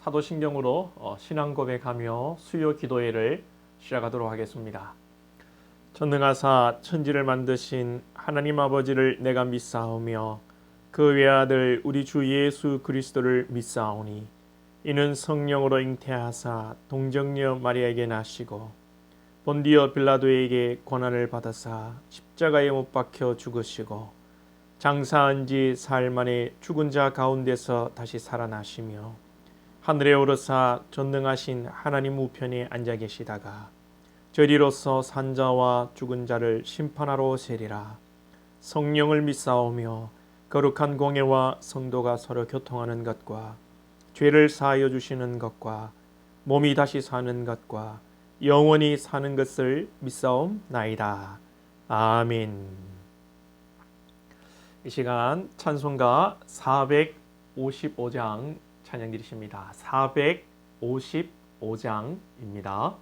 사도신경으로 신앙 고백하며 수요 기도회를 시작하도록 하겠습니다. 전능하사 천지를 만드신 하나님 아버지를 내가 믿사오며 그 외아들 우리 주 예수 그리스도를 믿사오니 이는 성령으로 잉태하사 동정녀 마리아에게 나시고 본디오 빌라도에게 고난을 받으사 십자가에 못 박혀 죽으시고 장사한 지 사흘 만에 죽은 자 가운데서 다시 살아나시며 하늘에 오르사 전능하신 하나님 우편에 앉아 계시다가 저리로서 산자와 죽은 자를 심판하러 오시리라. 성령을 믿사오며 거룩한 공예와 성도가 서로 교통하는 것과 죄를 사하여 주시는 것과 몸이 다시 사는 것과 영원히 사는 것을 믿사옵나이다. 아멘. 이 시간 찬송가 455장 찬양 드리십니다. 455장입니다.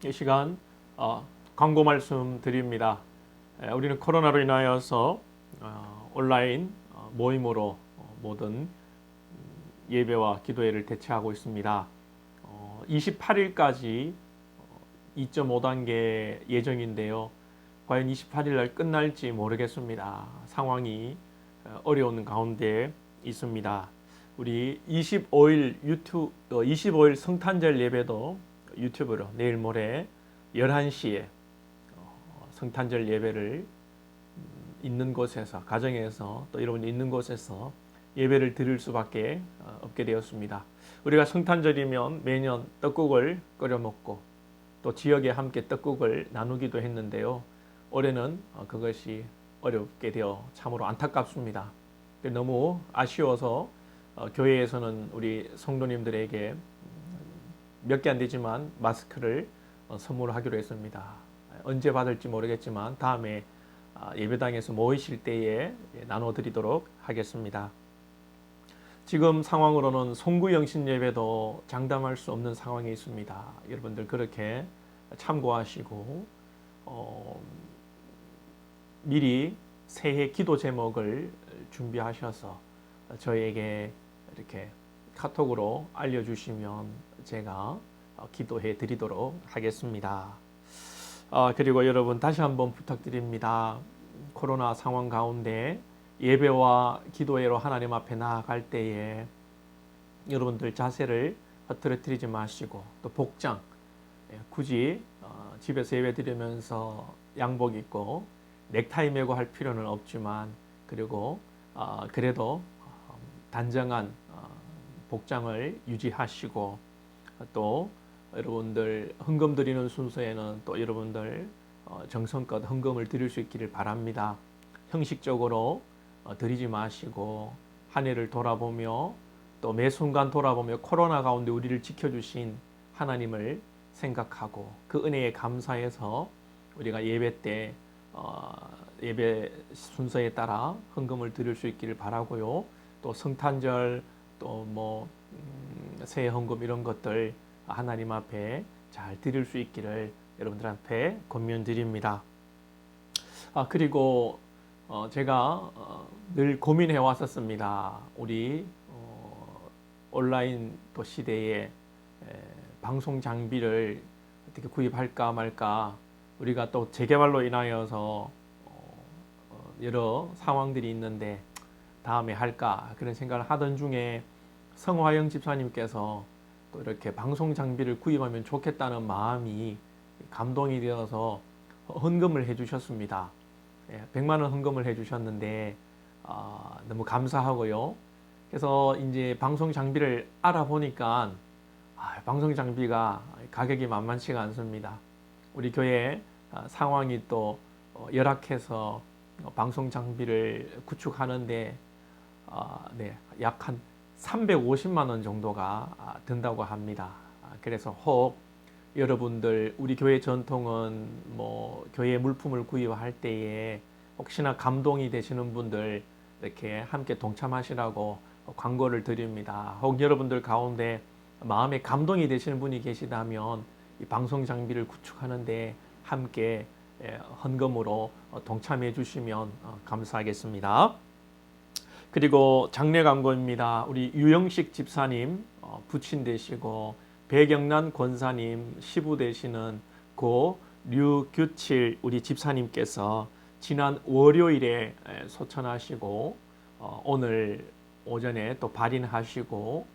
이 시간 광고 말씀 드립니다. 우리는 코로나로 인하여서 온라인 모임으로 모든 예배와 기도회를 대체하고 있습니다. 28일까지 2.5단계 예정인데요. 과연 28일 날 끝날지 모르겠습니다. 상황이 어려운 가운데 있습니다. 우리 25일 성탄절 예배도 유튜브로 내일 모레 11시에 성탄절 예배를 있는 곳에서, 가정에서 또 여러분이 있는 곳에서 예배를 드릴 수밖에 없게 되었습니다. 우리가 성탄절이면 매년 떡국을 끓여 먹고 또 지역에 함께 떡국을 나누기도 했는데요. 올해는 그것이 어렵게 되어 참으로 안타깝습니다. 너무 아쉬워서 교회에서는 우리 성도님들에게 몇 개 안 되지만 마스크를 선물하기로 했습니다. 언제 받을지 모르겠지만 다음에 예배당에서 모이실 때에 나눠드리도록 하겠습니다. 지금 상황으로는 송구영신 예배도 장담할 수 없는 상황에 있습니다. 여러분들 그렇게 참고하시고 미리 새해 기도 제목을 준비하셔서 저에게 이렇게 카톡으로 알려주시면 제가 기도해 드리도록 하겠습니다. 그리고 여러분 다시 한번 부탁드립니다. 코로나 상황 가운데 예배와 기도회로 하나님 앞에 나아갈 때에 여러분들 자세를 흐트러뜨리지 마시고 또 복장, 굳이 집에서 예배 드리면서 양복 입고 넥타이 메고 할 필요는 없지만 그리고 그래도 단정한 복장을 유지하시고 또 여러분들 헌금 드리는 순서에는 또 여러분들 정성껏 헌금을 드릴 수 있기를 바랍니다. 형식적으로 드리지 마시고 한 해를 돌아보며 또 매 순간 돌아보며 코로나 가운데 우리를 지켜주신 하나님을 생각하고 그 은혜에 감사해서 우리가 예배 때 예배 순서에 따라 헌금을 드릴 수 있기를 바라고요. 또 성탄절 또 뭐 새해 헌금 이런 것들 하나님 앞에 잘 드릴 수 있기를 여러분들 앞에 권면드립니다. 그리고 제가 늘 고민해 왔었습니다. 우리 온라인 또 시대에 방송 장비를 어떻게 구입할까 말까, 우리가 또 재개발로 인하여서 여러 상황들이 있는데 다음에 할까 그런 생각을 하던 중에 성화영 집사님께서 또 이렇게 방송 장비를 구입하면 좋겠다는 마음이 감동이 되어서 헌금을 해주셨습니다. 100만 원 헌금을 해주셨는데 너무 감사하고요. 그래서 이제 방송 장비를 알아보니까 방송 장비가 가격이 만만치가 않습니다. 우리 교회 상황이 또 열악해서 방송 장비를 구축하는데 약 한 350만 원 정도가 든다고 합니다. 그래서 혹 여러분들 우리 교회 전통은 뭐 교회 물품을 구입할 때에 혹시나 감동이 되시는 분들 이렇게 함께 동참하시라고 광고를 드립니다. 혹 여러분들 가운데 마음에 감동이 되시는 분이 계시다면 이 방송 장비를 구축하는데 함께 헌금으로 동참해 주시면 감사하겠습니다. 그리고 장례 광고입니다. 우리 유영식 집사님 부친 되시고 배경란 권사님 시부 되시는 고 류규칠 우리 집사님께서 지난 월요일에 소천하시고 오늘 오전에 또 발인하시고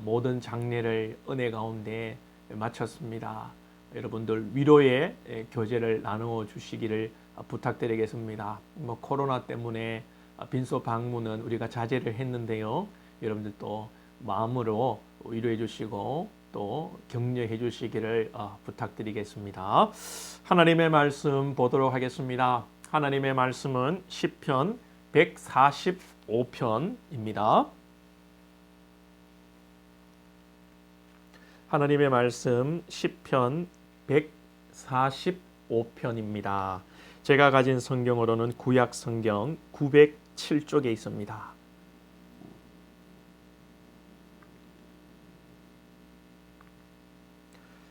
모든 장례를 은혜 가운데 마쳤습니다. 여러분들 위로의 교제를 나누어 주시기를 부탁드리겠습니다. 뭐 코로나 때문에 빈소 방문은 우리가 자제를 했는데요. 여러분들 또 마음으로 위로해 주시고 또 격려해 주시기를 부탁드리겠습니다. 하나님의 말씀 보도록 하겠습니다. 하나님의 말씀은 시편 145편입니다. 하나님의 말씀 시편 145편입니다. 제가 가진 성경으로는 구약 성경 907쪽에 있습니다.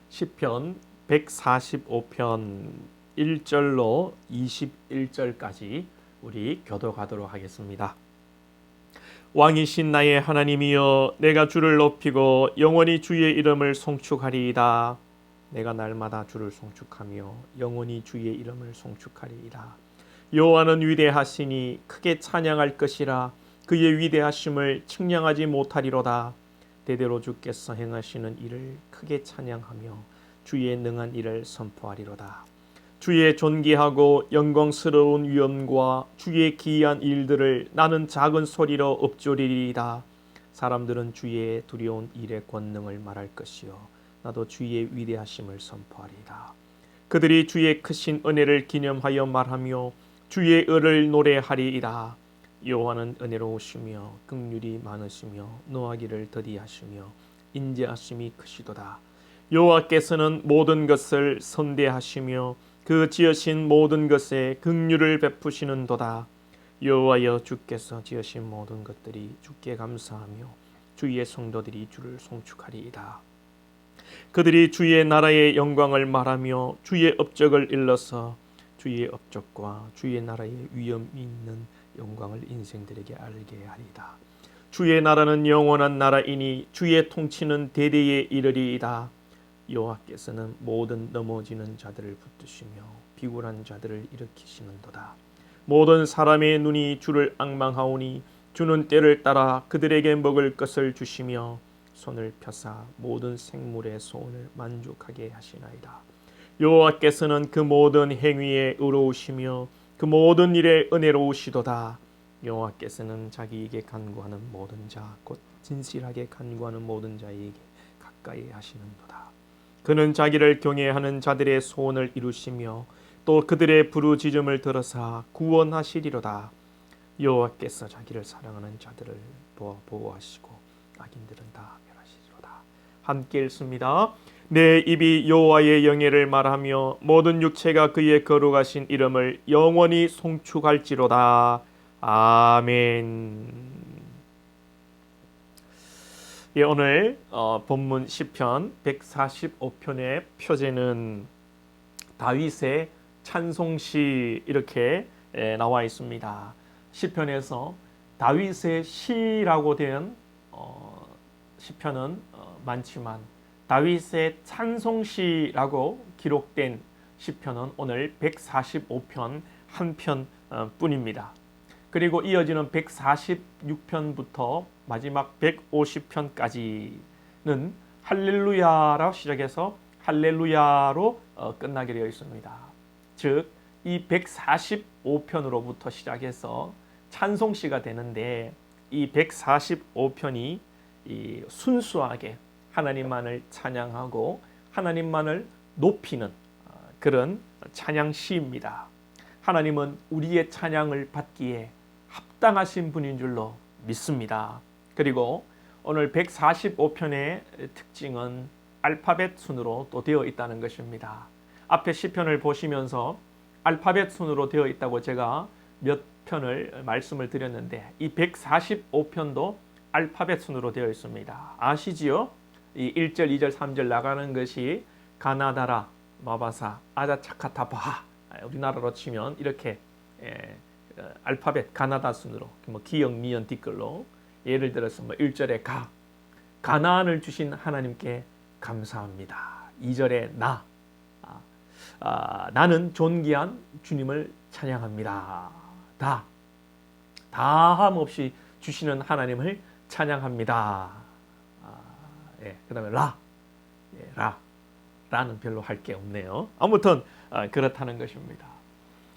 시편 145편 1절로 21절까지 우리 교독하도록 하겠습니다. 왕이신 나의 하나님이여, 내가 주를 높이고 영원히 주의 이름을 송축하리이다. 내가 날마다 주를 송축하며 영원히 주의 이름을 송축하리이다. 여호와는 위대하시니 크게 찬양할 것이라. 그의 위대하심을 측량하지 못하리로다. 대대로 주께서 행하시는 일을 크게 찬양하며 주의 능한 일을 선포하리로다. 주의 존귀하고 영광스러운 위엄과 주의 기이한 일들을 나는 작은 소리로 읊조리리이다. 사람들은 주의 두려운 일의 권능을 말할 것이요 나도 주의 위대하심을 선포하리이다. 그들이 주의 크신 은혜를 기념하여 말하며 주의 의를 노래하리이다. 여호와는 은혜로우시며 긍휼이 많으시며 노하기를 더디하시며 인자하심이 크시도다. 여호와께서는 모든 것을 선대하시며 그 지으신 모든 것에 긍휼을 베푸시는도다. 여호와여, 주께서 지으신 모든 것들이 주께 감사하며 주의 성도들이 주를 송축하리이다. 그들이 주의 나라의 영광을 말하며 주의 업적을 일러서 주의 업적과 주의 나라의 위엄이 있는 영광을 인생들에게 알게 하리이다. 주의 나라는 영원한 나라이니 주의 통치는 대대에 이르리이다. 여호와께서는 모든 넘어지는 자들을 붙드시며 비굴한 자들을 일으키시는도다. 모든 사람의 눈이 주를 앙망하오니 주는 때를 따라 그들에게 먹을 것을 주시며 손을 펴사 모든 생물의 소원을 만족하게 하시나이다. 여호와께서는 그 모든 행위에 의로우시며 그 모든 일에 은혜로우시도다. 여호와께서는 자기에게 간구하는 모든 자 곧 진실하게 간구하는 모든 자에게 가까이 하시는도다. 그는 자기를 경외하는 자들의 소원을 이루시며 또 그들의 부르짖음을 들으사 구원하시리로다. 여호와께서 자기를 사랑하는 자들을 보호하시고 악인들은 다 멸하시리로다. 함께 읽습니다. 내 입이 여호와의 영예를 말하며 모든 육체가 그의 거룩하신 이름을 영원히 송축할지로다. 아멘. 예, 오늘 본문 시편 145편의 표제는 다윗의 찬송시 이렇게 나와 있습니다. 시편에서 다윗의 시라고 된 시편은 많지만 다윗의 찬송시라고 기록된 시편은 오늘 145편 한 편 뿐입니다. 그리고 이어지는 146편부터 마지막 150편까지는 할렐루야로 시작해서 할렐루야로 끝나게 되어 있습니다. 즉, 이 145편으로부터 시작해서 찬송시가 되는데 이 145편이 순수하게 하나님만을 찬양하고 하나님만을 높이는 그런 찬양시입니다. 하나님은 우리의 찬양을 받기에 합당하신 분인 줄로 믿습니다. 그리고 오늘 145편의 특징은 알파벳 순으로 또 되어 있다는 것입니다. 앞에 시편을 보시면서 알파벳 순으로 되어 있다고 제가 몇 편을 말씀을 드렸는데 이 145편도 알파벳 순으로 되어 있습니다. 아시지요? 이 1절, 2절, 3절 나가는 것이 가나다라, 마바사, 아자차카타바, 우리나라로 치면 이렇게 알파벳 가나다 순으로 뭐 기역, 니은, 뒷글로 예를 들어서 뭐 1절에 가나안을 주신 하나님께 감사합니다. 2절에 나는 존귀한 주님을 찬양합니다. 다함 없이 주시는 하나님을 찬양합니다. 그 다음에 라는 별로 할 게 없네요. 아무튼 그렇다는 것입니다.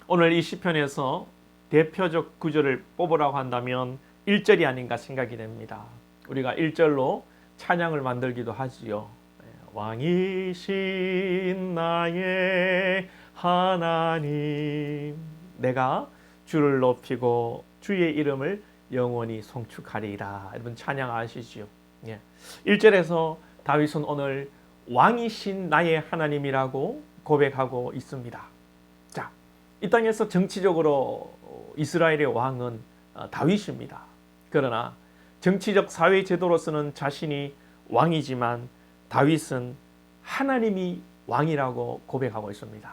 오늘 이 시편에서 대표적 구절을 뽑으라고 한다면 1절이 아닌가 생각이 됩니다. 우리가 1절로 찬양을 만들기도 하지요. 왕이신 나의 하나님, 내가 주를 높이고 주의 이름을 영원히 송축하리이다. 여러분 찬양 아시지요? 1절에서 다윗은 오늘 왕이신 나의 하나님이라고 고백하고 있습니다. 자, 이 땅에서 정치적으로 이스라엘의 왕은 다윗입니다. 그러나 정치적 사회 제도로서는 자신이 왕이지만 다윗은 하나님이 왕이라고 고백하고 있습니다.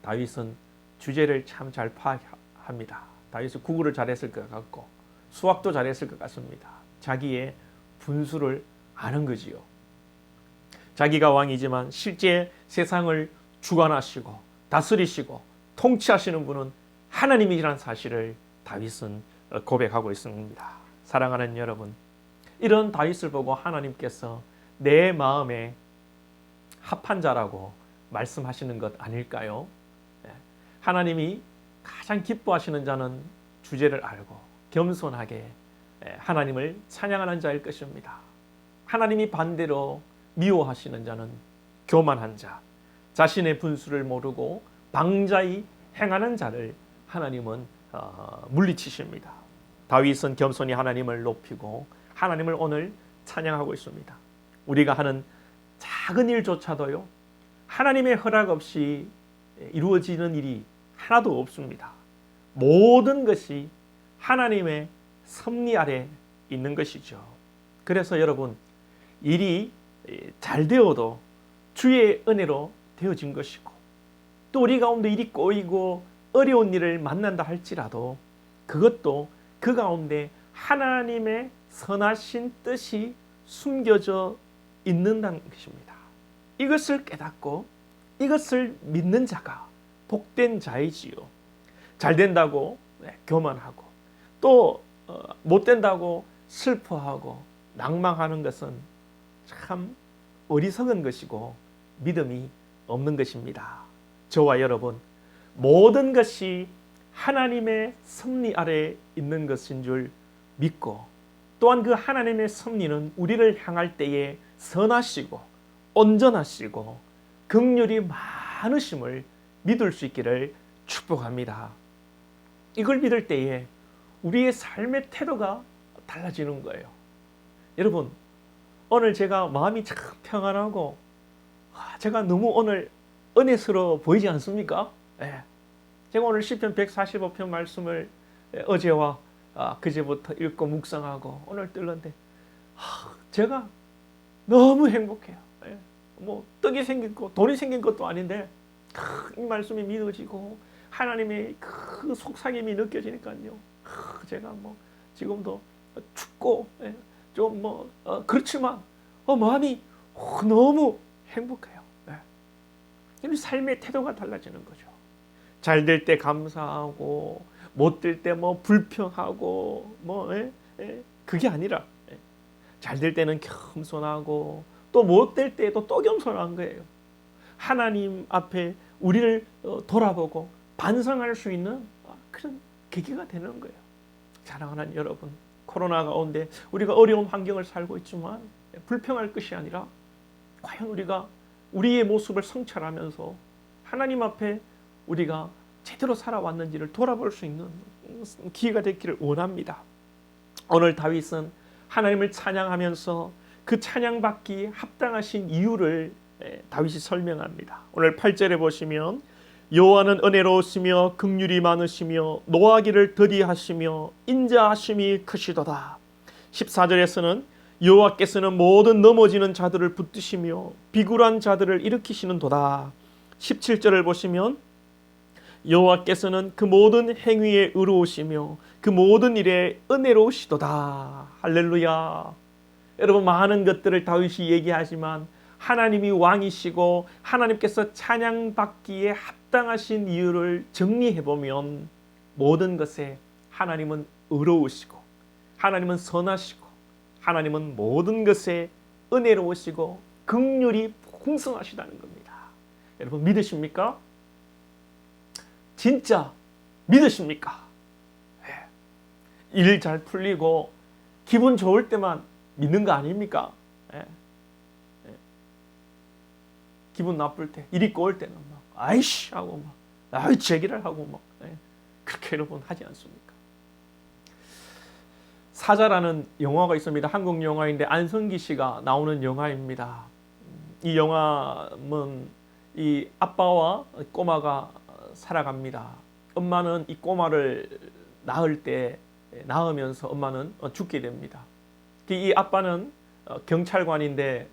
다윗은 주제를 참 잘 파악합니다. 다윗은 국어를 잘했을 것 같고 수학도 잘했을 것 같습니다. 자기의 분수를 아는 거지요. 자기가 왕이지만 실제 세상을 주관하시고 다스리시고 통치하시는 분은 하나님이라는 사실을 다윗은 고백하고 있습니다. 사랑하는 여러분, 이런 다윗을 보고 하나님께서 내 마음에 합한 자라고 말씀하시는 것 아닐까요? 하나님이 가장 기뻐하시는 자는 주제를 알고 겸손하게 하나님을 찬양하는 자일 것입니다. 하나님이 반대로 미워하시는 자는 교만한 자, 자신의 분수를 모르고 방자히 행하는 자를 하나님은 물리치십니다. 다윗은 겸손히 하나님을 높이고 하나님을 오늘 찬양하고 있습니다. 우리가 하는 작은 일조차도요, 하나님의 허락 없이 이루어지는 일이 하나도 없습니다. 모든 것이 하나님의 섭리 아래 있는 것이죠. 그래서 여러분, 일이 잘 되어도 주의 은혜로 되어진 것이고, 또 우리 가운데 일이 꼬이고 어려운 일을 만난다 할지라도 그것도 그 가운데 하나님의 선하신 뜻이 숨겨져 있는다는 것입니다. 이것을 깨닫고 이것을 믿는 자가 복된 자이지요. 잘 된다고 교만하고 또 못 된다고 슬퍼하고 낭망하는 것은 참 어리석은 것이고 믿음이 없는 것입니다. 저와 여러분, 모든 것이 하나님의 섭리 아래 있는 것인 줄 믿고, 또한 그 하나님의 섭리는 우리를 향할 때에 선하시고 온전하시고 긍휼이 많으심을 믿을 수 있기를 축복합니다. 이걸 믿을 때에 우리의 삶의 태도가 달라지는 거예요. 여러분, 오늘 제가 마음이 참 평안하고 제가 너무 오늘 은혜스러워 보이지 않습니까? 예. 제가 오늘 시편 145편 말씀을 어제와 그제부터 읽고 묵상하고 오늘 들었는데 제가 너무 행복해요. 예. 뭐 떡이 생긴 것, 돈이 생긴 것도 아닌데 이 말씀이 믿어지고 하나님의 그 속삭임이 느껴지니까요. 제가 뭐 지금도 춥고 좀 뭐 그렇지만 마음이 너무 행복해요. 이 삶의 태도가 달라지는 거죠. 잘 될 때 감사하고 못 될 때 뭐 불평하고 그게 아니라 잘 될 때는 겸손하고 또 못 될 때도 또 겸손한 거예요. 하나님 앞에 우리를 돌아보고 반성할 수 있는 그런 계기가 되는 거예요. 사랑하는 여러분, 코로나 가운데 우리가 어려운 환경을 살고 있지만 불평할 것이 아니라 과연 우리가 우리의 모습을 성찰하면서 하나님 앞에 우리가 제대로 살아왔는지를 돌아볼 수 있는 기회가 되기를 원합니다. 오늘 다윗은 하나님을 찬양하면서 그 찬양받기에 합당하신 이유를 다윗이 설명합니다. 오늘 8절에 보시면 여호와는 은혜로우시며 긍휼이 많으시며 노하기를 더디하시며 인자하심이 크시도다. 14절에서는 여호와께서는 모든 넘어지는 자들을 붙드시며 비굴한 자들을 일으키시는 도다. 17절을 보시면 여호와께서는 그 모든 행위에 의로우시며 그 모든 일에 은혜로우시도다. 할렐루야. 여러분, 많은 것들을 다윗이 얘기하지만 하나님이 왕이시고 하나님께서 찬양받기에 합당하신 이유를 정리해보면 모든 것에 하나님은 의로우시고 하나님은 선하시고 하나님은 모든 것에 은혜로우시고 긍휼이 풍성하시다는 겁니다. 여러분, 믿으십니까? 진짜 믿으십니까? 일 잘 풀리고 기분 좋을 때만 믿는 거 아닙니까? 기분 나쁠 때, 일이 꼬일 때는 막 아이씨 하고 막 아이 제기를 하고 막 그렇게 여러분 하지 않습니까? 사자라는 영화가 있습니다. 한국 영화인데 안성기 씨가 나오는 영화입니다. 이 영화는 이 아빠와 꼬마가 살아갑니다. 엄마는 이 꼬마를 낳으면서 엄마는 죽게 됩니다. 이 아빠는 경찰관인데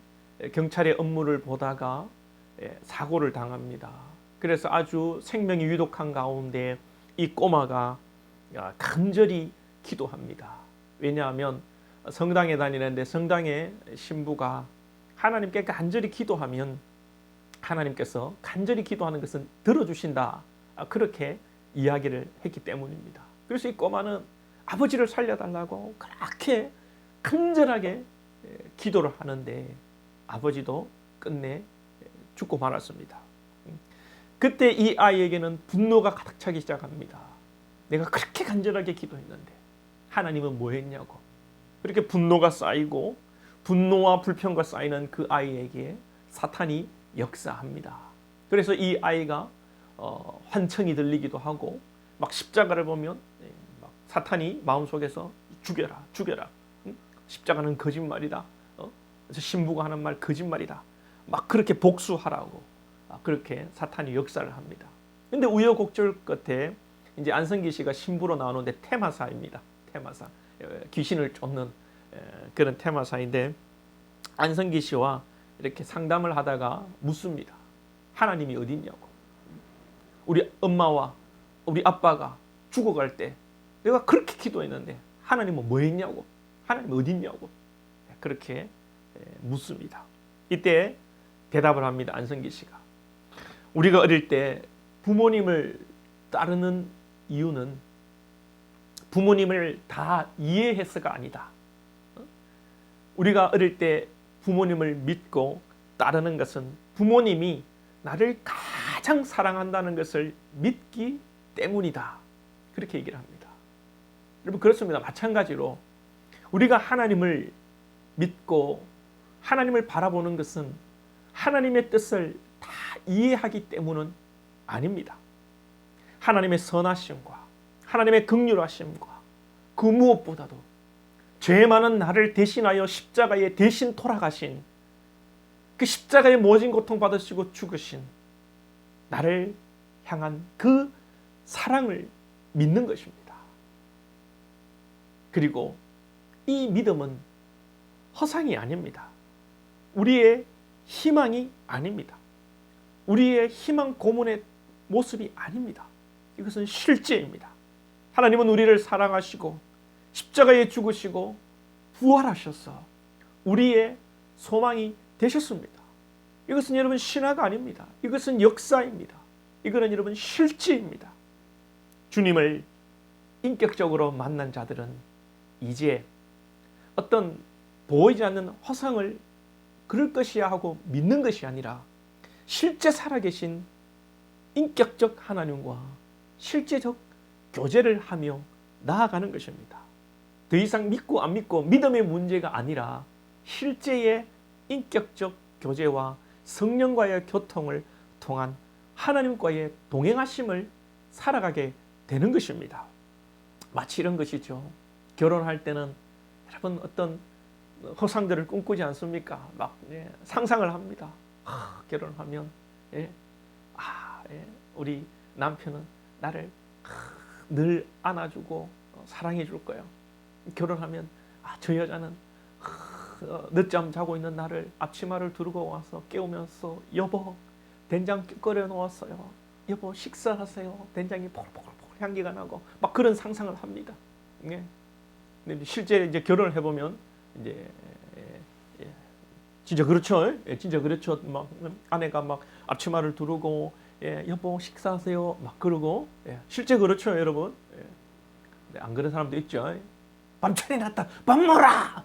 경찰의 업무를 보다가 사고를 당합니다. 그래서 아주 생명이 위독한 가운데 이 꼬마가 간절히 기도합니다. 왜냐하면 성당에 다니는데 성당의 신부가 하나님께 간절히 기도하면 하나님께서 간절히 기도하는 것은 들어주신다. 그렇게 이야기를 했기 때문입니다. 그래서 이 꼬마는 아버지를 살려달라고 그렇게 간절하게 기도를 하는데 아버지도 끝내 죽고 말았습니다. 그때 이 아이에게는 분노가 가득 차기 시작합니다. 내가 그렇게 간절하게 기도했는데 하나님은 뭐 했냐고. 그렇게 분노가 쌓이고 분노와 불평과 쌓이는 그 아이에게 사탄이 역사합니다. 그래서 이 아이가 환청이 들리기도 하고 막 십자가를 보면 막 사탄이 마음속에서 죽여라 죽여라, 십자가는 거짓말이다, 신부가 하는 말 거짓말이다, 막 그렇게 복수하라고 그렇게 사탄이 역사를 합니다. 근데 우여곡절 끝에 이제 안성기 씨가 신부로 나오는데 테마사입니다. 테마사, 귀신을 쫓는 그런 테마사인데 안성기 씨와 이렇게 상담을 하다가 묻습니다. 하나님이 어디 있냐고. 우리 엄마와 우리 아빠가 죽어갈 때 내가 그렇게 기도했는데 하나님은 뭐 했냐고. 하나님 어디 있냐고. 그렇게 묻습니다. 이때 대답을 합니다. 안성기 씨가. 우리가 어릴 때 부모님을 따르는 이유는 부모님을 다 이해해서가 아니다. 우리가 어릴 때 부모님을 믿고 따르는 것은 부모님이 나를 가장 사랑한다는 것을 믿기 때문이다. 그렇게 얘기를 합니다. 여러분 그렇습니다. 마찬가지로 우리가 하나님을 믿고 하나님을 바라보는 것은 하나님의 뜻을 다 이해하기 때문은 아닙니다. 하나님의 선하심과 하나님의 긍휼하심과 그 무엇보다도 죄 많은 나를 대신하여 십자가에 대신 돌아가신 그 십자가에 모진 고통 받으시고 죽으신 나를 향한 그 사랑을 믿는 것입니다. 그리고 이 믿음은 허상이 아닙니다. 우리의 희망이 아닙니다. 우리의 희망 고문의 모습이 아닙니다. 이것은 실제입니다. 하나님은 우리를 사랑하시고 십자가에 죽으시고 부활하셔서 우리의 소망이 되셨습니다. 이것은 여러분 신화가 아닙니다. 이것은 역사입니다. 이거는 여러분 실제입니다. 주님을 인격적으로 만난 자들은 이제 어떤 보이지 않는 허상을 그럴 것이야 하고 믿는 것이 아니라 실제 살아계신 인격적 하나님과 실제적 교제를 하며 나아가는 것입니다. 더 이상 믿고 안 믿고 믿음의 문제가 아니라 실제의 인격적 교제와 성령과의 교통을 통한 하나님과의 동행하심을 살아가게 되는 것입니다. 마치 이런 것이죠. 결혼할 때는 여러분 어떤 허상들을 꿈꾸지 않습니까? 막 상상을 합니다. 결혼하면 우리 남편은 나를 늘 안아주고 사랑해 줄 거예요. 결혼하면 저 여자는 늦잠 자고 있는 나를 앞치마를 두르고 와서 깨우면서 여보 된장 끓여 놓았어요. 여보 식사하세요. 된장이 포글포글 향기가 나고 막 그런 상상을 합니다. 근데 실제 이제 결혼을 해보면 이제 진짜 그렇죠. 진짜 그렇죠. 막 아내가 막 앞치마를 두르고 여보 식사하세요. 막 그러고 실제 그렇죠, 여러분. 안 그런 사람도 있죠. 밤차리 났다. 밥 먹어라.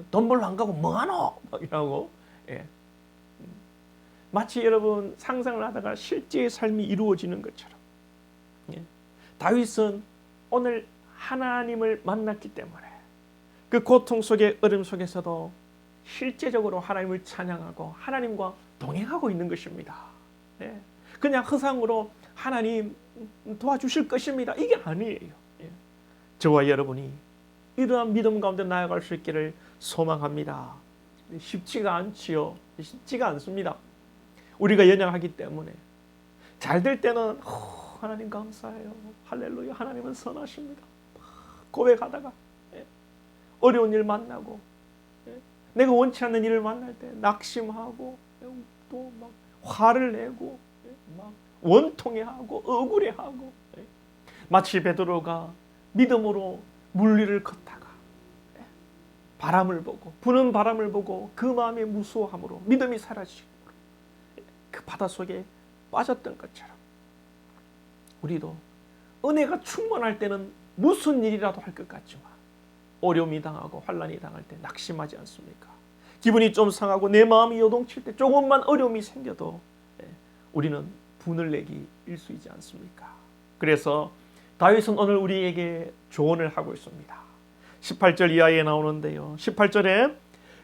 돈 벌러 안 가고 뭐하노? 막 이러고. 마치 여러분 상상을 하다가 실제의 삶이 이루어지는 것처럼. 다윗은 오늘 하나님을 만났기 때문에 그 고통 속의 어려움 속에서도 실제적으로 하나님을 찬양하고 하나님과 동행하고 있는 것입니다. 그냥 허상으로 하나님 도와주실 것입니다. 이게 아니에요. 저와 여러분이 이러한 믿음 가운데 나아갈 수 있기를 소망합니다. 쉽지가 않지요. 쉽지가 않습니다. 우리가 연약하기 때문에 잘 될 때는 하나님 감사해요. 할렐루야. 하나님은 선하십니다. 고백하다가 어려운 일 만나고 내가 원치 않는 일을 만날 때 낙심하고 또 막 화를 내고 막 원통해하고 억울해하고, 마치 베드로가 믿음으로 물 위를 걷다가 바람을 보고, 부는 바람을 보고 그 마음의 무수함으로 믿음이 사라지고 그 바다 속에 빠졌던 것처럼, 우리도 은혜가 충만할 때는 무슨 일이라도 할 것 같지만 어려움이 당하고 환난이 당할 때 낙심하지 않습니까? 기분이 좀 상하고 내 마음이 요동칠 때 조금만 어려움이 생겨도 우리는 분을 내기 일쑤이지 않습니까? 그래서 다윗은 오늘 우리에게 조언을 하고 있습니다. 18절 이하에 나오는데요, 18절에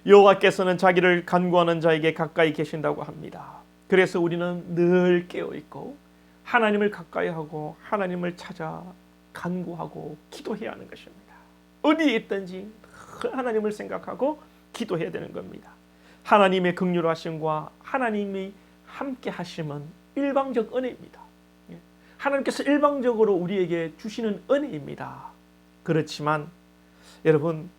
여호와께서는 자기를 간구하는 자에게 가까이 계신다고 합니다. 그래서 우리는 늘 깨어있고 하나님을 가까이 하고 하나님을 찾아 간구하고 기도해야 하는 것입니다. 어디에 있든지 하나님을 생각하고 기도해야 되는 겁니다. 하나님의 긍휼하심과 하나님이 함께 하심은 일방적 은혜입니다. 하나님께서 일방적으로 우리에게 주시는 은혜입니다. 그렇지만 여러분,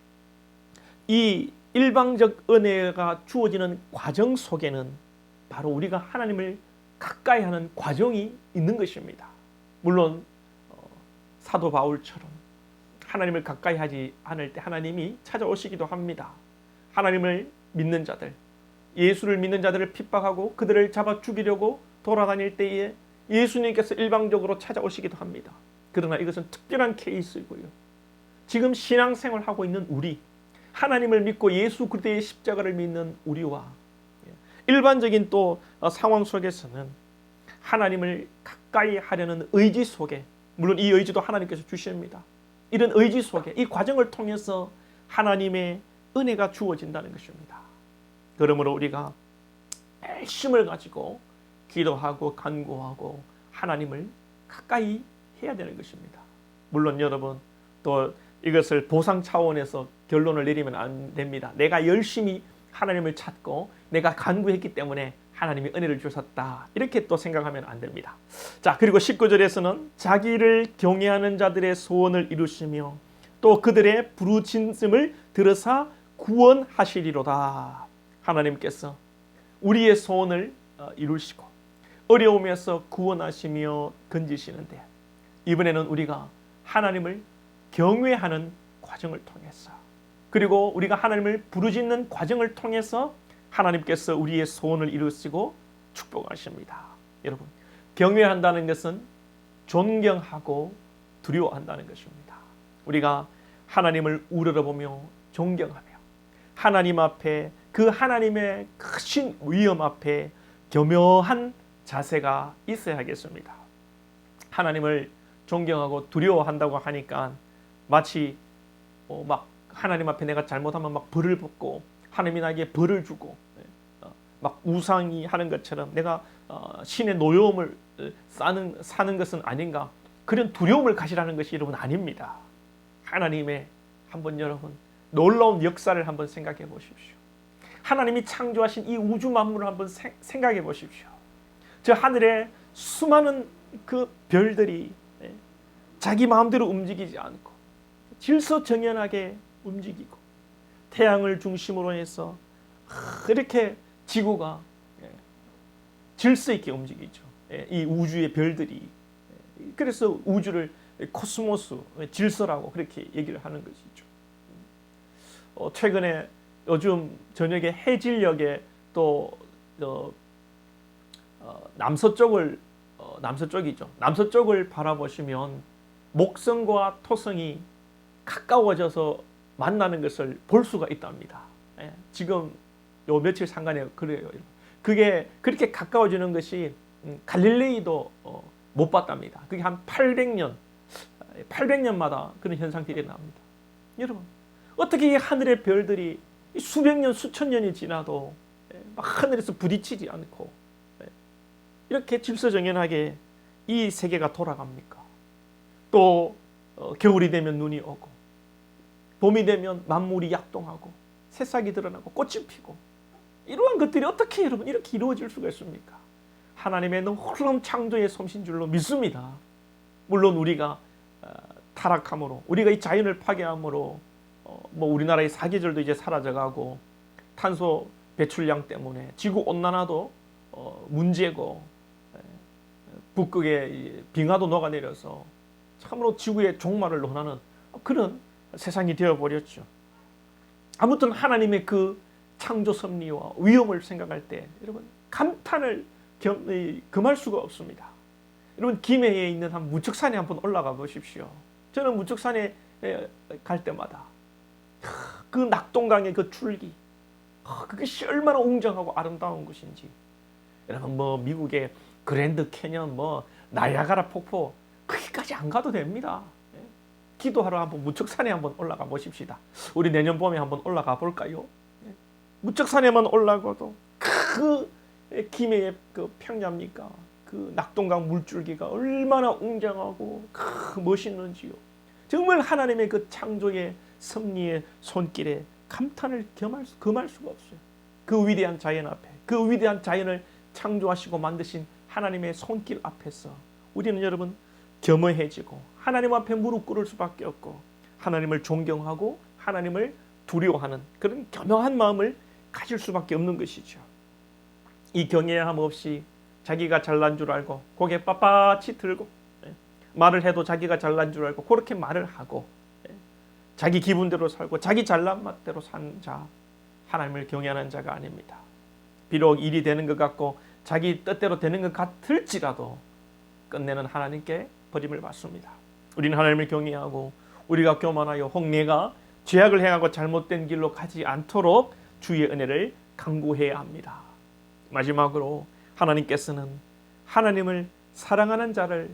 이 일방적 은혜가 주어지는 과정 속에는 바로 우리가 하나님을 가까이 하는 과정이 있는 것입니다. 물론 사도 바울처럼 하나님을 가까이 하지 않을 때 하나님이 찾아오시기도 합니다. 하나님을 믿는 자들, 예수를 믿는 자들을 핍박하고 그들을 잡아 죽이려고 돌아다닐 때에 예수님께서 일방적으로 찾아오시기도 합니다. 그러나 이것은 특별한 케이스이고요. 지금 신앙생활을 하고 있는 우리, 하나님을 믿고 예수 그리스도의 십자가를 믿는 우리와 일반적인 또 상황 속에서는 하나님을 가까이 하려는 의지 속에, 물론 이 의지도 하나님께서 주십니다. 이런 의지 속에 이 과정을 통해서 하나님의 은혜가 주어진다는 것입니다. 그러므로 우리가 열심을 가지고 기도하고 간구하고 하나님을 가까이 해야 되는 것입니다. 물론 여러분, 또 이것을 보상 차원에서 결론을 내리면 안 됩니다. 내가 열심히 하나님을 찾고 내가 간구했기 때문에 하나님이 은혜를 주셨다, 이렇게 또 생각하면 안 됩니다. 자, 그리고 19절에서는 자기를 경외하는 자들의 소원을 이루시며 또 그들의 부르짖음을 들으사 구원하시리로다. 하나님께서 우리의 소원을 이루시고 어려움에서 구원하시며 건지시는데, 이번에는 우리가 하나님을 경외하는 과정을 통해서, 그리고 우리가 하나님을 부르짖는 과정을 통해서 하나님께서 우리의 소원을 이루시고 축복하십니다. 여러분, 경외한다는 것은 존경하고 두려워한다는 것입니다. 우리가 하나님을 우러러보며 존경하며 하나님 앞에, 그 하나님의 크신 위엄 앞에 겸허한 자세가 있어야 하겠습니다. 하나님을 존경하고 두려워한다고 하니까 마치 막 하나님 앞에 내가 잘못하면 막 벌을 받고 하나님이 나에게 벌을 주고 막 우상이 하는 것처럼 내가 신의 노여움을 사는 것은 아닌가, 그런 두려움을 가지라는 것이 여러분 아닙니다. 하나님의 한번 여러분 놀라운 역사를 한번 생각해 보십시오. 하나님이 창조하신 이 우주 만물을 한번 생각해 보십시오. 저 하늘에 수많은 그 별들이 자기 마음대로 움직이지 않고 질서정연하게 움직이고, 태양을 중심으로 해서 이렇게 지구가 질서 있게 움직이죠. 이 우주의 별들이. 그래서 우주를 코스모스, 질서라고 그렇게 얘기를 하는 것이죠. 최근에 요즘 저녁에 해질녘에 또 남서쪽을 바라보시면 목성과 토성이 가까워져서 만나는 것을 볼 수가 있답니다. 지금 요 며칠 상간에 그래요. 그게 그렇게 가까워지는 것이 갈릴레이도 못 봤답니다. 그게 한 800년마다 그런 현상들이 나옵니다. 여러분, 어떻게 이 하늘의 별들이 수백 년, 수천 년이 지나도 막 하늘에서 부딪히지 않고 이렇게 질서정연하게 이 세계가 돌아갑니까? 또 겨울이 되면 눈이 오고, 봄이 되면 만물이 약동하고 새싹이 드러나고 꽃이 피고, 이러한 것들이 어떻게 여러분 이렇게 이루어질 수가 있습니까? 하나님의 놀라운 창조의 솜씨인 줄로 믿습니다. 물론 우리가 타락함으로, 우리가 이 자연을 파괴함으로 우리나라의 사계절도 이제 사라져가고 탄소 배출량 때문에 지구 온난화도 문제고 북극의 빙하도 녹아내려서 참으로 지구의 종말을 논하는 그런 세상이 되어버렸죠. 아무튼 하나님의 그 창조 섭리와 위엄을 생각할 때 여러분 감탄을 금할 수가 없습니다. 여러분 김해에 있는 한 무척산에 한번 올라가 보십시오. 저는 무척산에 갈 때마다 그 낙동강의 그 줄기, 그것이 얼마나 웅장하고 아름다운 것인지. 여러분 뭐 미국의 그랜드 캐년, 뭐 나야가라 폭포 거기까지 안 가도 됩니다. 기도하러 한번 무척산에 한번 올라가 보십시다. 우리 내년 봄에 한번 올라가 볼까요? 무척산에만 올라가도 그 김해의 그 평야입니까? 그 낙동강 물줄기가 얼마나 웅장하고 멋있는지요. 정말 하나님의 그 창조의 섭리의 손길에 감탄을 금할 수가 없어요. 그 위대한 자연 앞에, 그 위대한 자연을 창조하시고 만드신 하나님의 손길 앞에서 우리는 여러분 겸허해지고 하나님 앞에 무릎 꿇을 수밖에 없고 하나님을 존경하고 하나님을 두려워하는 그런 겸허한 마음을 가질 수밖에 없는 것이죠. 이 경외함 없이 자기가 잘난 줄 알고 고개 빳빳이 들고 말을 해도 자기가 잘난 줄 알고 그렇게 말을 하고 자기 기분대로 살고 자기 잘난 맛대로 산 자, 하나님을 경외하는 자가 아닙니다. 비록 일이 되는 것 같고 자기 뜻대로 되는 것 같을지라도 끝내는 하나님께 버림을 받습니다. 우리는 하나님을 경외하고 우리가 교만하여 혹 내가 죄악을 행하고 잘못된 길로 가지 않도록 주의 은혜를 강구해야 합니다. 마지막으로 하나님께서는 하나님을 사랑하는 자를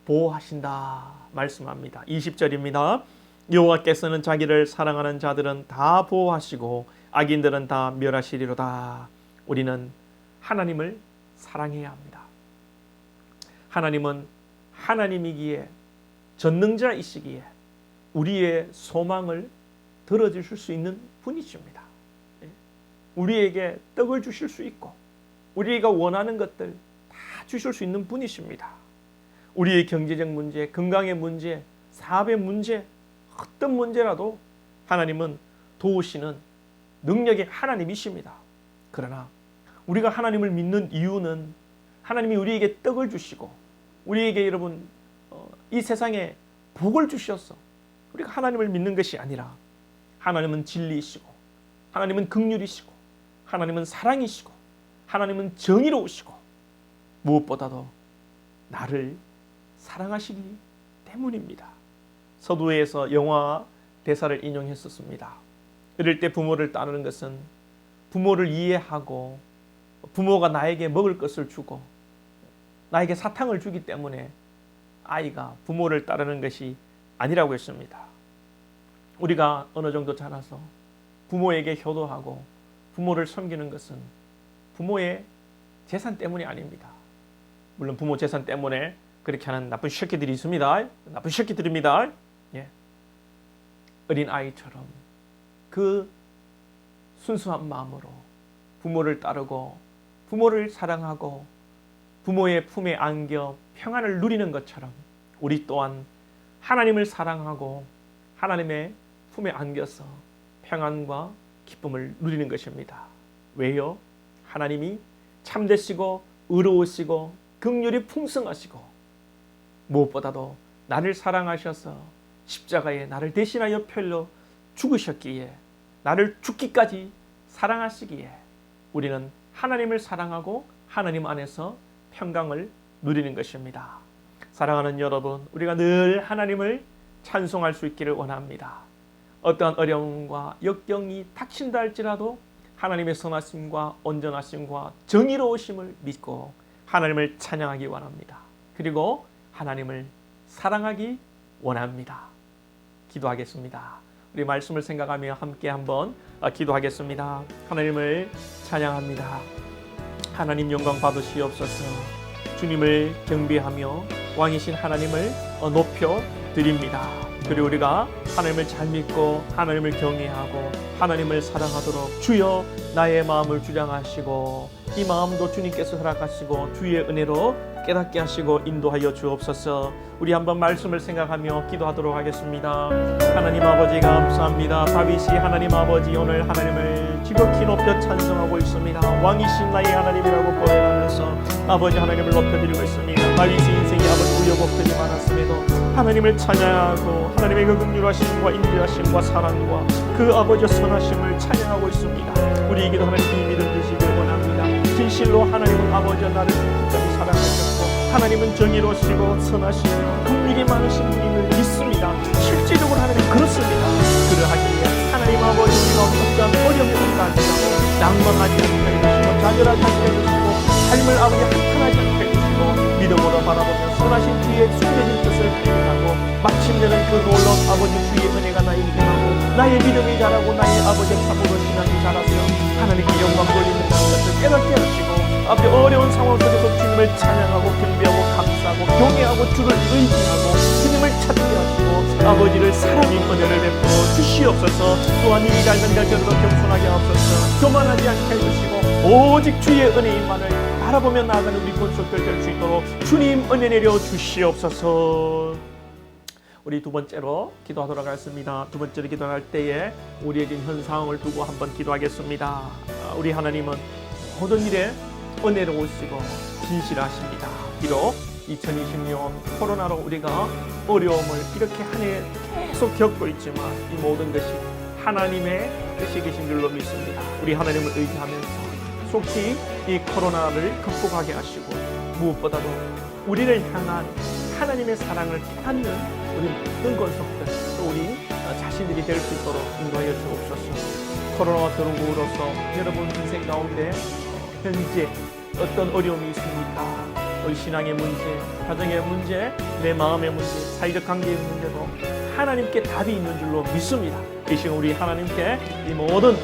보호하신다 말씀합니다. 20절입니다. 여호와께서는 자기를 사랑하는 자들은 다 보호하시고 악인들은 다 멸하시리로다. 우리는 하나님을 사랑해야 합니다. 하나님은 하나님이기에 전능자이시기에 우리의 소망을 들어주실 수 있는 분이십니다. 우리에게 떡을 주실 수 있고 우리가 원하는 것들 다 주실 수 있는 분이십니다. 우리의 경제적 문제, 건강의 문제, 사업의 문제, 어떤 문제라도 하나님은 도우시는 능력의 하나님이십니다. 그러나 우리가 하나님을 믿는 이유는 하나님이 우리에게 떡을 주시고 우리에게 여러분 이 세상에 복을 주셔서 우리가 하나님을 믿는 것이 아니라 하나님은 진리이시고 하나님은 긍휼이시고 하나님은 사랑이시고 하나님은 정의로우시고 무엇보다도 나를 사랑하시기 때문입니다. 서두에서 영화 대사를 인용했었습니다. 이럴 때 부모를 따르는 것은 부모를 이해하고 부모가 나에게 먹을 것을 주고 나에게 사탕을 주기 때문에 아이가 부모를 따르는 것이 아니라고 했습니다. 우리가 어느 정도 자라서 부모에게 효도하고 부모를 섬기는 것은 부모의 재산 때문이 아닙니다. 물론 부모 재산 때문에 그렇게 하는 나쁜 새끼들이 있습니다. 나쁜 새끼들입니다. 어린 아이처럼 그 순수한 마음으로 부모를 따르고 부모를 사랑하고 부모의 품에 안겨 평안을 누리는 것처럼 우리 또한 하나님을 사랑하고 하나님의 품에 안겨서 평안과 기쁨을 누리는 것입니다. 왜요? 하나님이 참되시고 의로우시고 긍휼이 풍성하시고 무엇보다도 나를 사랑하셔서 십자가에 나를 대신하여 펴려 죽으셨기에 나를 죽기까지 사랑하시기에 우리는 하나님을 사랑하고 하나님 안에서 평강을 누리는 것입니다. 사랑하는 여러분, 우리가 늘 하나님을 찬송할 수 있기를 원합니다. 어떠한 어려움과 역경이 닥친다 할지라도 하나님의 선하심과 온전하심과 정의로우심을 믿고 하나님을 찬양하기 원합니다. 그리고 하나님을 사랑하기 원합니다. 기도하겠습니다. 우리 말씀을 생각하며 함께 한번 기도하겠습니다. 하나님을 찬양합니다. 하나님 영광 받으시옵소서. 주님을 경배하며 왕이신 하나님을 높여 드립니다. 그리고 우리가 하나님을 잘 믿고 하나님을 경외하고 하나님을 사랑하도록 주여 나의 마음을 주장하시고 이 마음도 주님께서 허락하시고 주의 은혜로 깨닫게 하시고 인도하여 주옵소서. 우리 한번 말씀을 생각하며 기도하도록 하겠습니다. 하나님 아버지 감사합니다. 다윗이 하나님 아버지 오늘 하나님을 지극히 높여 찬송하고 있습니다. 왕이신 나의 하나님이라고 고백하면서 아버지 하나님을 높여드리고 있습니다. 다윗의 인생에 아버지 우여곡절이 많았음에도 하나님을 찬양하고 하나님의 그 긍휼하심과 인자하심과 사랑과 그 아버지의 선하심을 찬양하고 있습니다. 우리에게도 하나님이 믿음 주시길 원합니다. 진실로 하나님은 아버지와 나를 끝까지 사랑하셨고 하나님은 정의로우시고 선하시며 긍휼이 많으신 분임을 믿습니다. 실제적으로 하나님 그렇습니다. 그러하기에 하나님 아버지 우리가 어떤 어려움을 당하고 낭망하지 않게 해주시고 좌절하지 않게 해주시고 삶을 아버지 한탄하지 않게 해주시고 믿음으로 바라보며 선하신 주의 숨겨진 뜻을 발견하고 마침내는 그 놀라운 아버지 주의 은혜가 나에게 임하고 나의 믿음이 자라고 나의 아버지 참으로 신앙이 자라서 하나님께 영광 돌리는 것을 깨닫게 하시고 아버지 어려운 상황 속에서 주님을 찬양하고 경배하고 감사하고 경외하고 주를 의지하고 주님을 찾게 하시고 아버지를 사랑의 은혜를 베풀어 주시옵소서. 또한 이 짧은 결정으로 겸손하게 하옵소서. 교만하지 않게 해주시고 오직 주의 은혜인만을 바라보며 나아가는 우리 권속들 될 수 있도록 주님 은혜 내려 주시옵소서. 우리 두 번째로 기도하도록 하겠습니다. 두 번째로 기도할 때에 우리의 현 상황을 두고 한번 기도하겠습니다. 우리 하나님은 모든 일에 은혜로우시고 진실하십니다. 비록 2020년 코로나로 우리가 어려움을 이렇게 한 해 계속 겪고 있지만 이 모든 것이 하나님의 뜻이 계신 줄로 믿습니다. 우리 하나님을 의지하면서 속히 이 코로나를 극복하게 하시고 무엇보다도 우리를 향한 하나님의 사랑을 깨닫는 우리 모든 권속들 또 우리 자신들이 될 수 있도록 인도하여 주옵소서. 코로나가 들어온 후로서 여러분 인생 가운데 현재 어떤 어려움이 있습니까? 우리 신앙의 문제, 가정의 문제, 내 마음의 문제, 사회적 관계의 문제도 하나님께 답이 있는 줄로 믿습니다. 이 시간 우리 하나님께 이 모든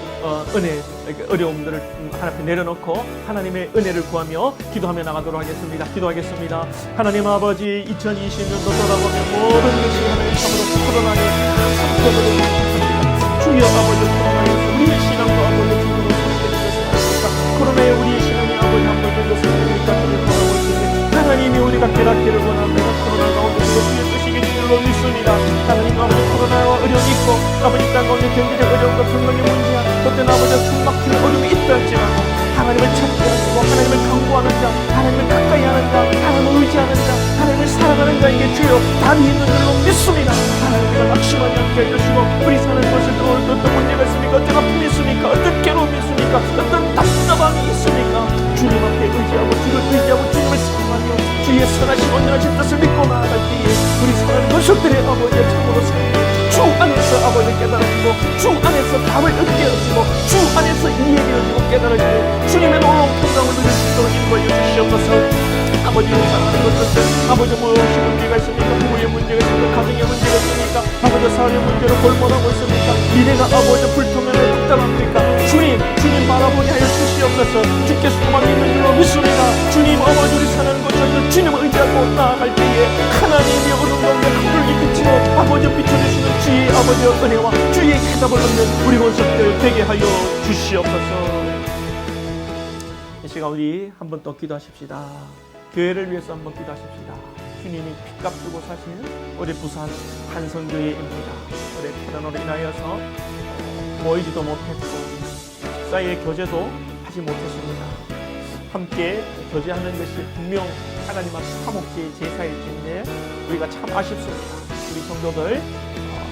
은혜, 어려움들을 하나님 앞에 내려놓고 하나님의 은혜를 구하며 기도하며 나가도록 하겠습니다. 기도하겠습니다. 하나님 아버지 2020년도 돌아보면 모든 것이 하나님 참으로 코로나에 상처를 입습니다. 주여 아버지 코로나에서 우리의 신앙도 아버지 주님으로 소개되는 것을 아십니까? 코로나에 우리의 신앙이 아버지 한 번 된 것을 아십니까? 주를 돌아볼 수 있는 하나님이 우리가 깨닫기를 원합니다. 코로나 가운데 주의 뜻이 계신 줄로 믿습니다. 하나님 아버지 코로나와 어려움이 있고 아버지 땅 가운데 경제적 어려움과 불명의 문제야 어떤 아버지 숨 막히는 어려움이 있다 할지라도 하나님을 찾게 하시고 하나님을 강구하는 자, 하나님을 가까이 하는 자, 하나님을 의지하는 자, 하나님을 사랑하는 자에게 주여 답이 있는 줄로 믿습니다. 하나님을 낙심하지 않게 해주시고 우리 사는 것을 어떤 문제가 있습니까? 어떤 아픔이 있습니까? 어떤 괴로움이 있습니까? 어떤 답답함이 있습니까? 주님 앞에 의지하고 주를 의지하고 주님을 사랑하며 주의 선하신 온전하신 뜻을 믿고 나아갈 때에 우리 사는 권속들의 아버지의 참으로 주 안에서 아버지 깨달아지고 주 안에서 답을 얻게 하시고 주 안에서 이해를 얻고 깨달아지고 주님의 놀라운 평강을 누릴 수 있도록 인도하여 주시옵소서. 아버지를 사랑하는 것들 아버지 무엇이 문제가 있습니까? 부부의 문제가 있습니까? 가정의 문제가 있습니까? 아버지 사회의 문제로 골몰하고 있습니까? 미래가 아버지 불투명하고 답답합니까? 주님 바라보게 하여 주시옵소서. 주께 소망이 있는 줄로 믿습니다. 주님 아버지 우리 사는 곳에서 주님을 의지하고 나아갈 때에 하나님의 어둠 가운데 하늘이 비치고 아버지 비춰주시는 주의 아버지의 은혜와 주의 해답을 얻는 우리 권속들 되게 하여 주시옵소서. 이 시간 우리 한번 더 기도하십시다. 교회를 위해서 한번 기도하십시다. 주님이 핏값 주고 사신 우리 부산 한성교회입니다. 올해 코로나로 인하여서 모이지도 못했고 식사의 교제도 하지 못했습니다. 함께 교제하는 것이 분명 하나님 앞 화목제의 제사일 텐데 우리가 참 아쉽습니다. 우리 성도들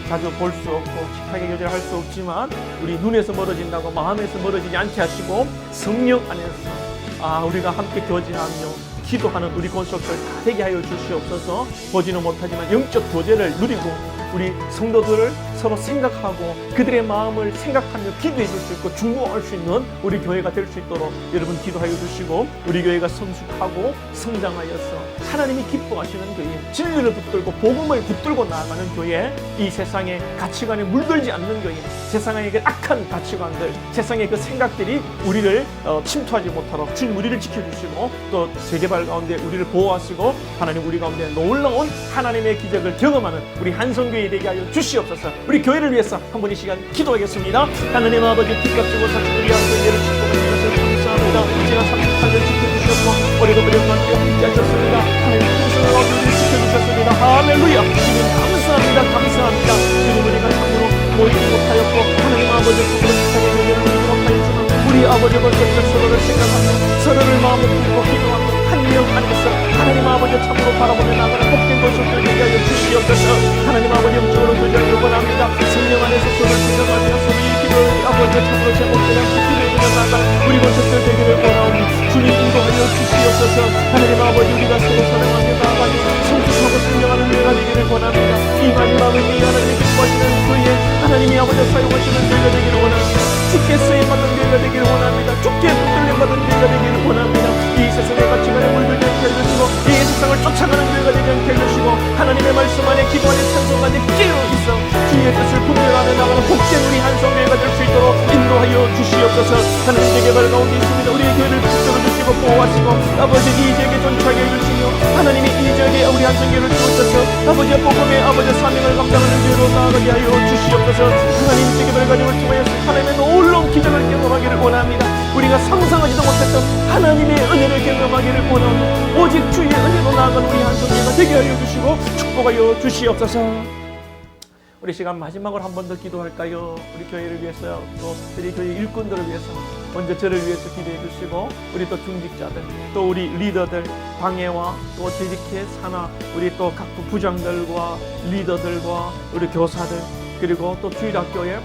자주 볼 수 없고 식탁의 교제를 할 수 없지만 우리 눈에서 멀어진다고 마음에서 멀어지지 않게 하시고 성령 안에서 우리가 함께 교제하며 기도하는 우리 권속들 다 되게 하여 주시옵소서. 보지는 못하지만 영적 교제를 누리고 우리 성도들을 서로 생각하고 그들의 마음을 생각하며 기도해 줄 수 있고 중보할 수 있는 우리 교회가 될 수 있도록 여러분 기도하여 주시고, 우리 교회가 성숙하고 성장하여서 하나님이 기뻐하시는 교회, 진리를 붙들고 복음을 붙들고 나아가는 교회, 이 세상의 가치관에 물들지 않는 교회, 세상의 그 악한 가치관들, 세상의 그 생각들이 우리를 침투하지 못하도록 주님 우리를 지켜주시고, 또 재개발 가운데 우리를 보호하시고, 하나님 우리 가운데 놀라운 하나님의 기적을 경험하는 우리 한성교회 되게 하여 주시옵소서. 우리 교회를 위해서 한 번 이 시간 기도하겠습니다. 하나님 아버지, 뜻값주고 사실 우리 한성교회를 축복하는 것을 감사합니다. 지난 38년 지켜주셨고 어려도 어려운 함께 하셨습니다. 하나님 풍성한 우리를 지켜주셨습니다. 할렐루야. 주님 감사합니다. 감사합니다. 주님 우리가 참으로 모이지 못하였고 하나님 아버지 참으로 세상에 모이지 못하였지만 우리 아버지 먼저 서로를 생각하며 서로를 마음에 품고 기도하며 한 명 안에서 하나님 아버지 참으로 바라보며 나가는 복된 것을 되게 하여 주시옵소서. 하나님 아버지 영적으로 교제하기 원합니다. 성령 안에서 서로를 생각하며 서로의 기도를 아버지 참으로 제목들을 기도해주며 나가 우리 권속들 되기를 원하오니 주님 인도하여 주시옵소서. 하나님 아버지 우리가 서로 사랑하며 나아가니 성숙하고 성령하는 교회가 되기를 원합니다. 이 마지막을 위해 하나님이 기뻐하시는 교회, 하나님이 아버지 사용하시는 교회가 되기를 원합니다. 주께 쓰임받는 교회가 되기를 원합니다. 주께 붙들림받는 교회가 되기를 원합니다. 이 세상의 가치관에 물들지 않게 해주시고 이 세상을 쫓아가는 교회가 되지 않게 해주시고 하나님의 말씀 안에 기도 안에 찬송 안에 깨어있어 주의 뜻을 분별하며 나가는 복된 우리 한성교회가 될 수 있도록 인도하여 주시옵소서. 하나님 재개발 가운데 있습니다. 우리의 교회를 붙들어주시고 보호하시고 아버지 이 지역에 전차게 해주시며 하나님이 이 지역에 우리 한성교회를 주옵소서. 아버지 복음의 아버지 사명을 감당하는 교회로 나아가게 하여 주시옵소서. 하나님 재개발 가정을 통하여 하나님의 놀라운 기적을 경험하기를 원합니다. 우리가 상상하지도 못했던 하나님의 은혜를 경험하기를 원하오니 오직 주의 은혜로 나아가는 우리 한성교회가 되게 하여 주시고 축복하여 주시옵소서. 우리 시간 마지막으로 한 번 더 기도할까요? 우리 교회를 위해서요, 또 우리 교회 일꾼들을 위해서 먼저 저를 위해서 기도해 주시고, 우리 또 중직자들, 또 우리 리더들, 방해와 또 재직회 산하 우리 또 각 부장들과 리더들과 우리 교사들, 그리고 또 주일학교에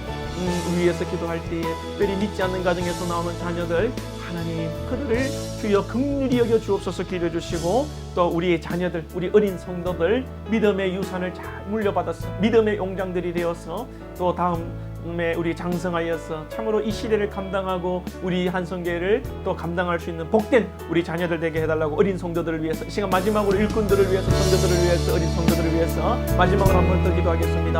위해서 기도할 때에 특별히 믿지 않는 가정에서 나오는 자녀들, 하나님 그들을 주여 긍휼히 여겨 주옵소서 기도해 주시고, 또 우리의 자녀들, 우리 어린 성도들 믿음의 유산을 잘 물려받아서 믿음의 용장들이 되어서 또 다음에 우리 장성하여서 참으로 이 시대를 감당하고 우리 한성교회를 또 감당할 수 있는 복된 우리 자녀들 되게 해달라고 어린 성도들을 위해서 이 시간 마지막으로 일꾼들을 위해서 성도들을 위해서 어린 성도들을 위해서 마지막으로 한 번 더 기도하겠습니다.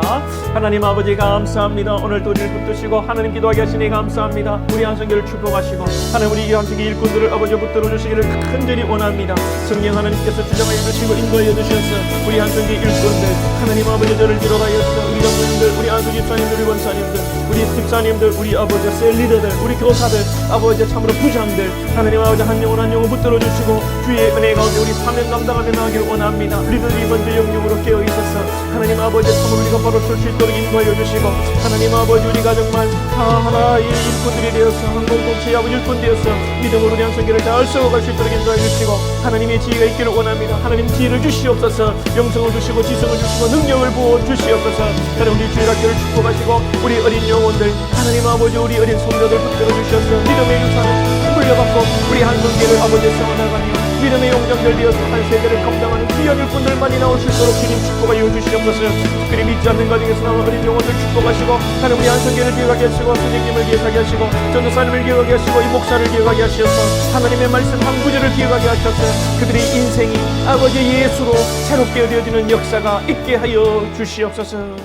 하나님 아버지 감사합니다. 오늘도 우리를 붙드시고 하나님 기도하게 하시니 감사합니다. 우리 한성교회를 축복하시고 하나님 우리 한성교 일꾼들을 아버지 붙들어 주시기를 간절히 원합니다. 성령 하나님께서 주장하여 주시고 인도하여 주셔서 우리 한성교 일꾼들 하나님 아버지 저를 비롯하여서 우리 장로님들, 우리 안수 집사님들, 우리 원사님들, 우리 집사님들, 우리 아버지 셀 리더들, 우리 교사들, 아버지 참으로 부장들, 하나님 아버지 한 영혼 한 영혼 붙들어 주시고 주의 은혜 가운데 우리 사명 감당하며 나가기를 원합니다. 리더들이 먼저 영역으로 깨어 있어서 하나님 아버지 참으로 우리가 바로 설 수 있도록 인도하여 주시고, 하나님 아버지 우리가 정말 하나의 일꾼들이 되어서 한 공동체의 아버지 일꾼 되어서 믿음으로 우리 한성교회를 잘 세워갈 수 있도록 인도하여 주시고, 하나님의 지혜가 있기를 원합니다. 하나님 지혜를 주시옵소서. 영성을 주시고 지성을 주시고 능력을 부어 주시옵소서. 하나님 우리 주일학교를 축복하시고 우리 어린 영혼들 하나님 아버지 우리 어린 성도들 붙들어 주셔서 믿음의 유산을 물려받고 우리 한성교회를 아버지 세워나가며 믿음의 용장들 되어서 한 세대를 감당하는 귀한 일꾼들만이 나올 수 있도록 주님 축복하여 주시옵소서. 특별히 믿지 않는 가정에서 나온 어린 영혼들 축복하시고 하나님 우리 한성교회를 기억하게 하시고 선생님을 기억하게 하시고 전도사님을 기억하게 하시고 이 목사를 기억하게 하셔서 하나님의 말씀 한 구절을 기억하게 하셔서 그들의 인생이 아버지 예수로 새롭게 되어지는 역사가 있게 하여 주시옵소서.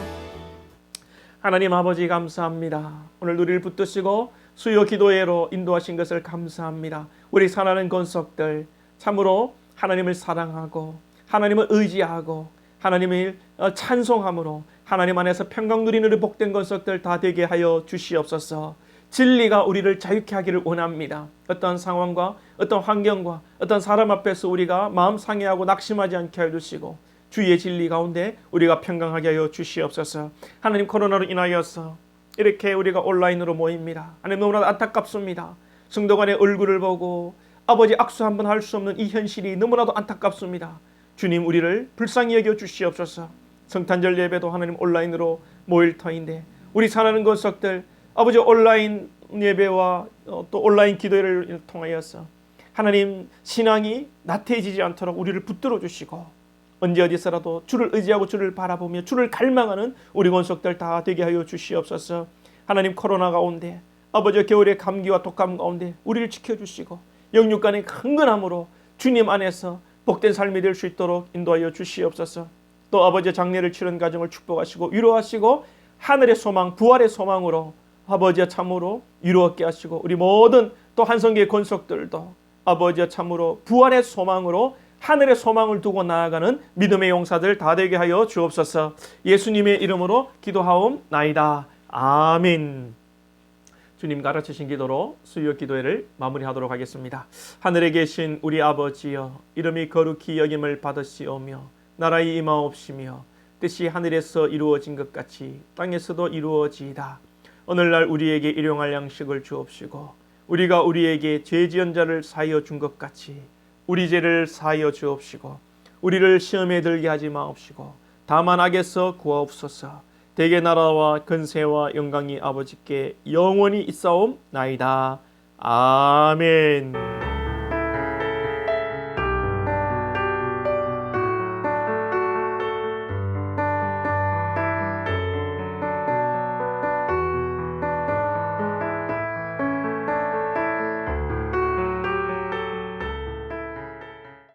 하나님 아버지 감사합니다. 오늘 우리를 붙드시고 수요 기도회로 인도하신 것을 감사합니다. 우리 사랑하는 권속들 참으로 하나님을 사랑하고 하나님을 의지하고 하나님을 찬송함으로 하나님 안에서 평강 누리는 우리 복된 권속들 다 되게 하여 주시옵소서. 진리가 우리를 자유케 하기를 원합니다. 어떠한 상황과 어떤 환경과 어떤 사람 앞에서 우리가 마음 상해하고 낙심하지 않게 하여 주시고 주의 진리 가운데 우리가 평강하게 하여 주시옵소서. 하나님 코로나로 인하여서 이렇게 우리가 온라인으로 모입니다. 하나님 너무나 안타깝습니다. 성도 간의 얼굴을 보고 아버지 악수 한번 할 수 없는 이 현실이 너무나도 안타깝습니다. 주님 우리를 불쌍히 여겨 주시옵소서. 성탄절 예배도 하나님 온라인으로 모일 터인데 우리 사랑하는 권속들 아버지 온라인 예배와 또 온라인 기도회를 통하여서 하나님 신앙이 나태해지지 않도록 우리를 붙들어 주시고 언제 어디서라도 주를 의지하고 주를 바라보며 주를 갈망하는 우리 권속들 다 되게 하여 주시옵소서. 하나님, 코로나 가운데 아버지 겨울의 감기와 독감 가운데 우리를 지켜주시고 영육간의 강건함으로 주님 안에서 복된 삶이 될 수 있도록 인도하여 주시옵소서. 또 아버지 장례를 치른 가정을 축복하시고 위로하시고 하늘의 소망, 부활의 소망으로 아버지의 참으로 위로하게 하시고 우리 모든 또 한성교의 권속들도 아버지의 참으로 부활의 소망으로 하늘의 소망을 두고 나아가는 믿음의 용사들 다 되게 하여 주옵소서. 예수님의 이름으로 기도하옵나이다. 아멘. 주님 가르치신 기도로 수요 기도회를 마무리하도록 하겠습니다. 하늘에 계신 우리 아버지여, 이름이 거룩히 여김을 받으시오며 나라의 임하옵시며 뜻이 하늘에서 이루어진 것 같이 땅에서도 이루어지이다. 오늘날 우리에게 일용할 양식을 주옵시고 우리가 우리에게 죄 지은 자를 사하여 준 것 같이 우리 죄를 사하여 주옵시고 우리를 시험에 들게 하지 마옵시고 다만 악에서 구하옵소서. 대개 나라와 근세와 영광이 아버지께 영원히 있사옵나이다. 아멘.